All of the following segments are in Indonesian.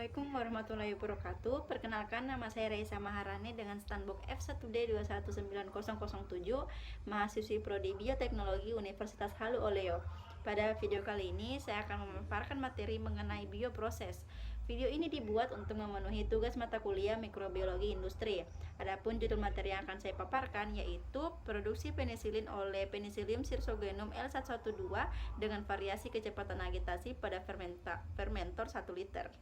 Assalamualaikum warahmatullahi wabarakatuh. Perkenalkan, nama saya Raisa Maharani dengan standbook F1D219007, mahasiswi Prodi Bioteknologi Universitas Halu Oleo. Pada video kali ini, saya akan memaparkan materi mengenai bioproses. Video ini dibuat untuk memenuhi tugas mata kuliah mikrobiologi industri. Adapun judul materi yang akan saya paparkan yaitu produksi penisilin oleh Penicillium Shirsogenum L112 dengan variasi kecepatan agitasi pada fermentor 1 liter.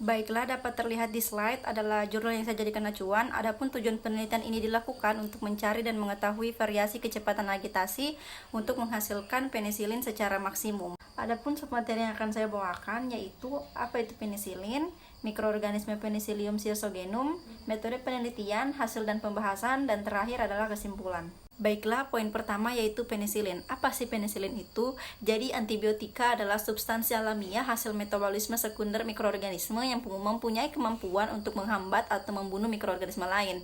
Baiklah, dapat terlihat di slide adalah jurnal yang saya jadikan acuan. Adapun tujuan penelitian ini dilakukan untuk mencari dan mengetahui variasi kecepatan agitasi untuk menghasilkan penisilin secara maksimum. Adapun submateri yang akan saya bawakan yaitu apa itu penisilin, mikroorganisme Penicillium Shirsogenum, metode penelitian, hasil dan pembahasan, dan terakhir adalah kesimpulan. Baiklah, poin pertama yaitu penisilin. Apa sih penisilin itu? Jadi antibiotika adalah substansi alamiah hasil metabolisme sekunder mikroorganisme yang mempunyai kemampuan untuk menghambat atau membunuh mikroorganisme lain.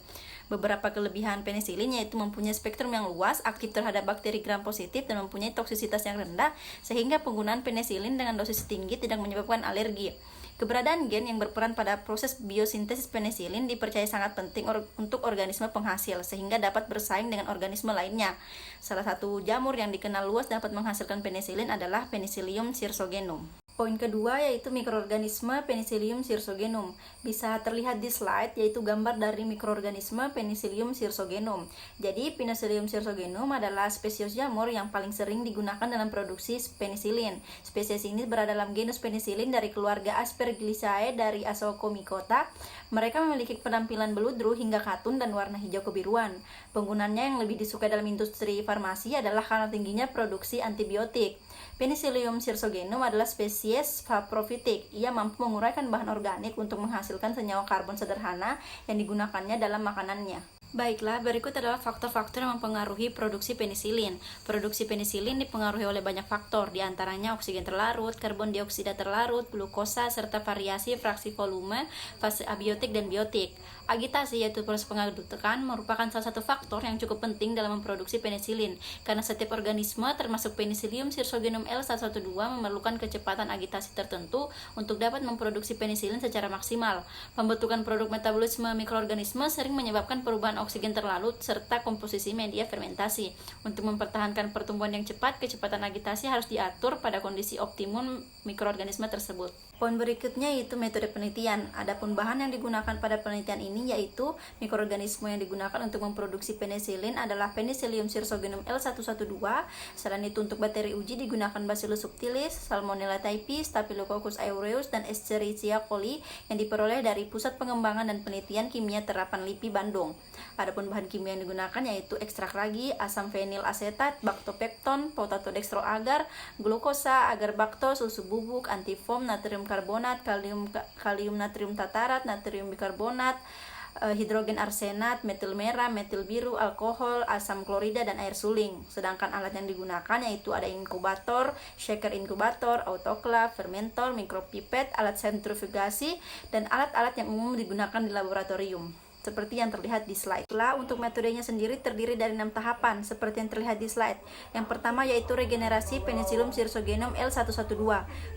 Beberapa kelebihan penisilin yaitu mempunyai spektrum yang luas, aktif terhadap bakteri gram positif, dan mempunyai toksisitas yang rendah, sehingga penggunaan penisilin dengan dosis tinggi tidak menyebabkan alergi. Keberadaan gen yang berperan pada proses biosintesis penisilin dipercaya sangat penting untuk organisme penghasil, sehingga dapat bersaing dengan organisme lainnya. Salah satu jamur yang dikenal luas dapat menghasilkan penisilin adalah Penicillium Shirsogenum. Poin kedua yaitu mikroorganisme Penicillium Shirsogenum. Bisa terlihat di slide yaitu gambar dari mikroorganisme Penicillium Shirsogenum. Jadi Penicillium Shirsogenum adalah spesies jamur yang paling sering digunakan dalam produksi penisilin. Spesies ini berada dalam genus Penicillin dari keluarga Aspergilliaceae dari Ascomycota. Mereka memiliki penampilan beludru hingga katun dan warna hijau kebiruan. Penggunaannya yang lebih disukai dalam industri farmasi adalah karena tingginya produksi antibiotik. Penicillium Shirsogenum adalah spesies saprofitik. Ia mampu menguraikan bahan organik untuk menghasilkan senyawa karbon sederhana yang digunakannya dalam makanannya. Baiklah, berikut adalah faktor-faktor yang mempengaruhi produksi penisilin. Produksi penisilin dipengaruhi oleh banyak faktor, diantaranya oksigen terlarut, karbon dioksida terlarut, glukosa, serta variasi fraksi volume, fase abiotik dan biotik. Agitasi yaitu proses pengadukan merupakan salah satu faktor yang cukup penting dalam memproduksi penisilin, karena setiap organisme termasuk Penicillium Shirsogenum L112 memerlukan kecepatan agitasi tertentu untuk dapat memproduksi penisilin secara maksimal. Pembentukan produk metabolisme mikroorganisme sering menyebabkan perubahan oksigen terlarut serta komposisi media fermentasi. Untuk mempertahankan pertumbuhan yang cepat, kecepatan agitasi harus diatur pada kondisi optimum mikroorganisme tersebut. Poin berikutnya yaitu metode penelitian. Adapun bahan yang digunakan pada penelitian ini yaitu mikroorganisme yang digunakan untuk memproduksi penisilin adalah Penicillium Shirsogenum L112. Selain itu untuk bakteri uji digunakan Bacillus subtilis, Salmonella typhus, Staphylococcus aureus, dan Escherichia coli yang diperoleh dari Pusat Pengembangan dan Penelitian Kimia Terapan LIPI Bandung. Adapun bahan kimia yang digunakan yaitu ekstrak ragi, asam fenil asetat, baktopekton, potato dextroagar, glukosa, agar bakto, susu bubuk, antifoam, natrium karbonat, kalium natrium tatarat, natrium bikarbonat, hidrogen arsenat, metil merah, metil biru, alkohol, asam klorida, dan air suling. Sedangkan alat yang digunakan yaitu ada inkubator, shaker inkubator, autoclave, fermentor, mikropipet, alat sentrifugasi, dan alat-alat yang umum digunakan di laboratorium, seperti yang terlihat di slide. Untuk metodenya sendiri terdiri dari 6 tahapan, seperti yang terlihat di slide. Yang pertama yaitu regenerasi Penicillium Shirsogenum L112.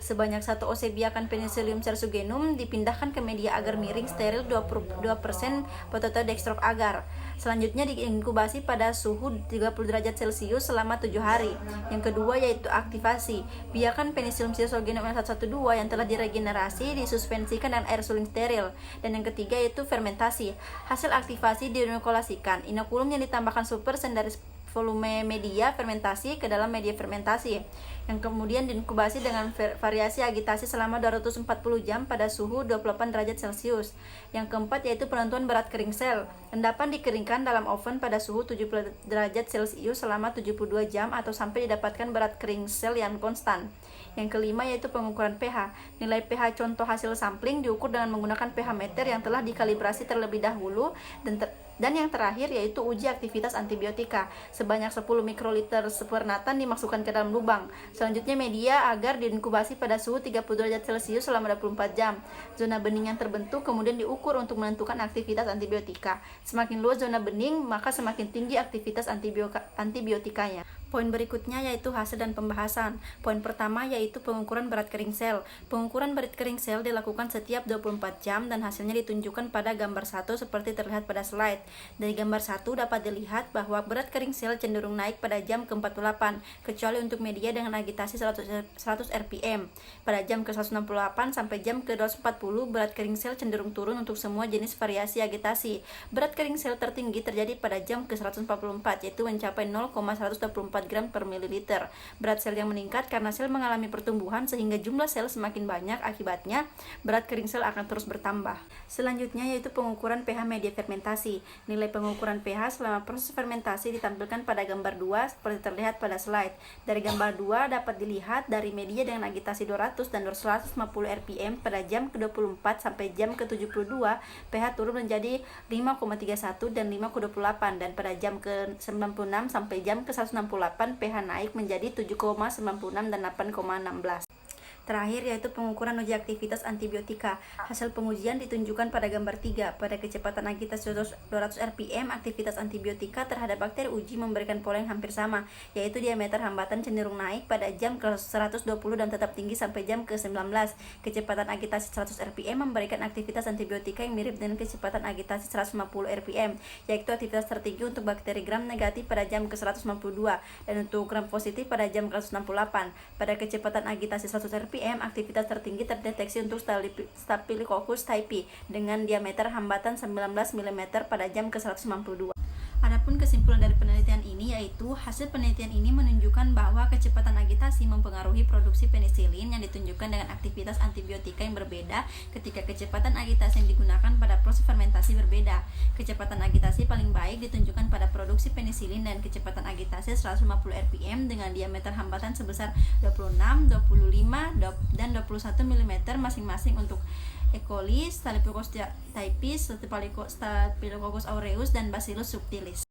Sebanyak 1 oz biakan Penicillium Shirsogenum dipindahkan ke media agar miring steril 22% potato dextroagar. Selanjutnya diinkubasi pada suhu 30 derajat Celcius selama 7 hari. Yang kedua yaitu aktivasi. Biakan Penicillium Shirsogenum L112 yang telah diregenerasi disuspensikan dengan air suling steril. Dan yang ketiga yaitu fermentasi. Hasil aktivasi diinokulasikan. Inokulum yang ditambahkan 1% dari volume media fermentasi ke dalam media fermentasi, yang kemudian diinkubasi dengan variasi agitasi selama 240 jam pada suhu 28 derajat Celcius. Yang keempat yaitu penentuan berat kering sel. Endapan dikeringkan dalam oven pada suhu 70 derajat Celcius selama 72 jam atau sampai didapatkan berat kering sel yang konstan. Yang kelima yaitu pengukuran pH. Nilai pH contoh hasil sampling diukur dengan menggunakan pH meter yang telah dikalibrasi terlebih dahulu, dan yang terakhir yaitu uji aktivitas antibiotika. Sebanyak 10 mikroliter spernatant dimasukkan ke dalam lubang. Selanjutnya media agar diinkubasi pada suhu 30 derajat Celcius selama 24 jam. Zona bening yang terbentuk kemudian diukur untuk menentukan aktivitas antibiotika. Semakin luas zona bening, maka semakin tinggi aktivitas antibiotikanya. Poin berikutnya yaitu hasil dan pembahasan. Poin pertama yaitu pengukuran berat kering sel. Pengukuran berat kering sel dilakukan setiap 24 jam dan hasilnya ditunjukkan pada gambar 1 seperti terlihat pada slide. Dari gambar 1 dapat dilihat bahwa berat kering sel cenderung naik pada jam ke-48, kecuali untuk media dengan agitasi 100 rpm. Pada jam ke-168 sampai jam ke-240, berat kering sel cenderung turun untuk semua jenis variasi agitasi. Berat kering sel tertinggi terjadi pada jam ke-144, yaitu mencapai 0,124 gram per mililiter. Berat sel yang meningkat karena sel mengalami pertumbuhan sehingga jumlah sel semakin banyak, akibatnya berat kering sel akan terus bertambah. Selanjutnya yaitu pengukuran pH media fermentasi. Nilai pengukuran pH selama proses fermentasi ditampilkan pada gambar 2 seperti terlihat pada slide. Dari gambar 2 dapat dilihat dari media dengan agitasi 200 dan 150 rpm pada jam ke-24 sampai jam ke-72 pH turun menjadi 5,31 dan 5,28, dan pada jam ke-96 sampai jam ke-168 pH naik menjadi 7,96 dan 8,16. Terakhir yaitu pengukuran uji aktivitas antibiotika. Hasil pengujian ditunjukkan pada gambar 3. Pada kecepatan agitasi 200 rpm, aktivitas antibiotika terhadap bakteri uji memberikan pola yang hampir sama, yaitu diameter hambatan cenderung naik pada jam ke-120 dan tetap tinggi sampai jam ke-19. Kecepatan agitasi 100 rpm memberikan aktivitas antibiotika yang mirip dengan kecepatan agitasi 150 rpm, yaitu aktivitas tertinggi untuk bakteri gram negatif pada jam ke-152 dan untuk gram positif pada jam ke-168. Pada kecepatan agitasi 100 rpm, aktivitas tertinggi terdeteksi untuk Staphylococcus typhi dengan diameter hambatan 19 mm pada jam ke-192. Adapun kesimpulan dari penelitian ini yaitu hasil penelitian ini menunjukkan bahwa kecepatan agitasi mempengaruhi produksi penisilin yang ditunjukkan dengan aktivitas antibiotika yang berbeda ketika kecepatan agitasi yang digunakan pada proses fermentasi berbeda. Kecepatan agitasi paling baik ditunjukkan pada produksi penisilin dan kecepatan agitasi 150 rpm dengan diameter hambatan sebesar 26, 25, dan 21 mm masing-masing untuk E. coli, Staphylococcus typhi, Staphylococcus aureus, dan Bacillus subtilis.